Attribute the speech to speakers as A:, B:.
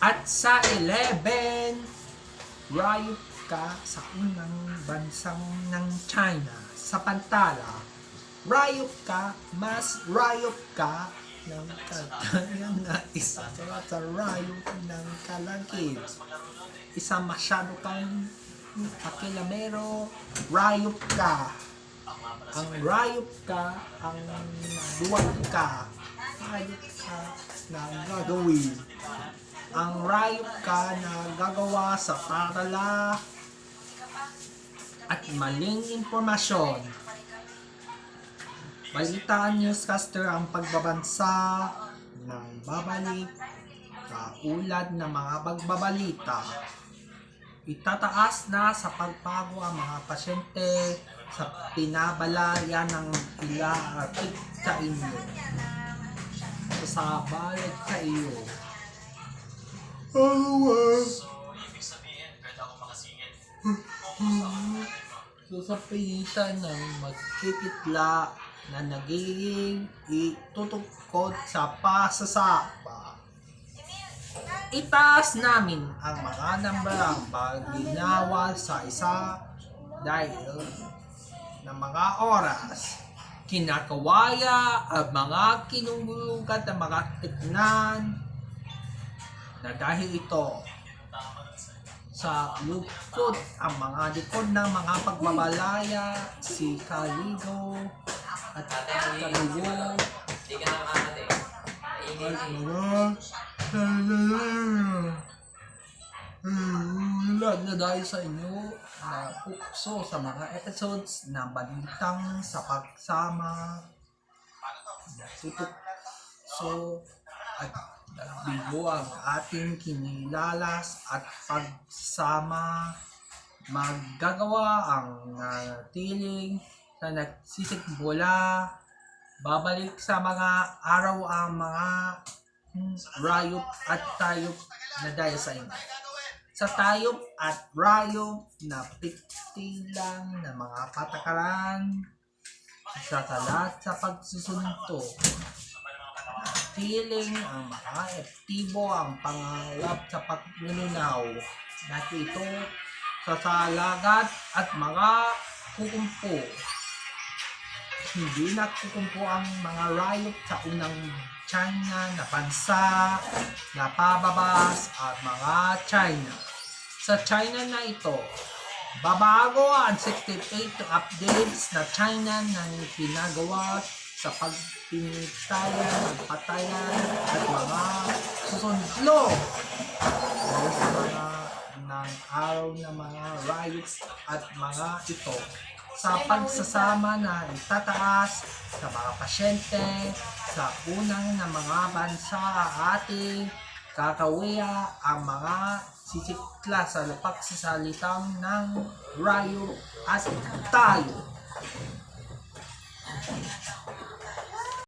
A: At sa 11, rayop ka sa unang bansang ng China. Sa Pantala, rayop ka, mas rayop ka ng katayan na isa sa rayop ng kalagit. Isa masyado kang pakilamero, rayop ka. Ang rayop ka, ang duwag ka, rayop ka na gagawin. Ang rayop ka na gagawa sa tarala at maling impormasyon. Balitaan newscaster ang pagbabansa ng babalik kaulad ng mga pagbabalita. Itataas na sa pagpago ang mga pasyente sa pinabalaya ng ilaapit sa inyo. Sasabalag sa iyo. So sa pilitan ng magkikitla na nagiging itutukod sa pasasapa, itaas namin ang mga nambarang pagginawa sa isa dahil ng mga oras kinakawaya at mga kinungulugan ng mga tignan na dahil ito sa lukod ang mga likod ng mga pagbabalaya si Kaligo at Kaligo at na dahil sa inyo na pukso sa mga episodes na balitang sa pagsama tutok so at bigo ang ating kinilalas at pagsama maggagawa ang natiling na nagsisikmula babalik sa mga araw ang mga rayop at tayop na dahil sa inyo. Sa tayop at rayop na piktilang ng mga patakaran sa talat sa pagsusunto. Feeling ang mga epektibo ang pangalap sa pagnununaw na ito sa salagat at mga kukumpo. Hindi nagkukumpo ang mga rayop sa unang China na bansa na pababas at mga China. Sa China na ito, babago ang 68 updates na China na pinagawa sa pagpinitayan, patayan at mga susundlo dahil sa mga ng araw na mga riots at mga ito sa pagsasama na itataas sa mga pasyente sa unang ng mga bansa ating kakawiya ang mga sisikla sa pagsasalitang ng rayo at tayo.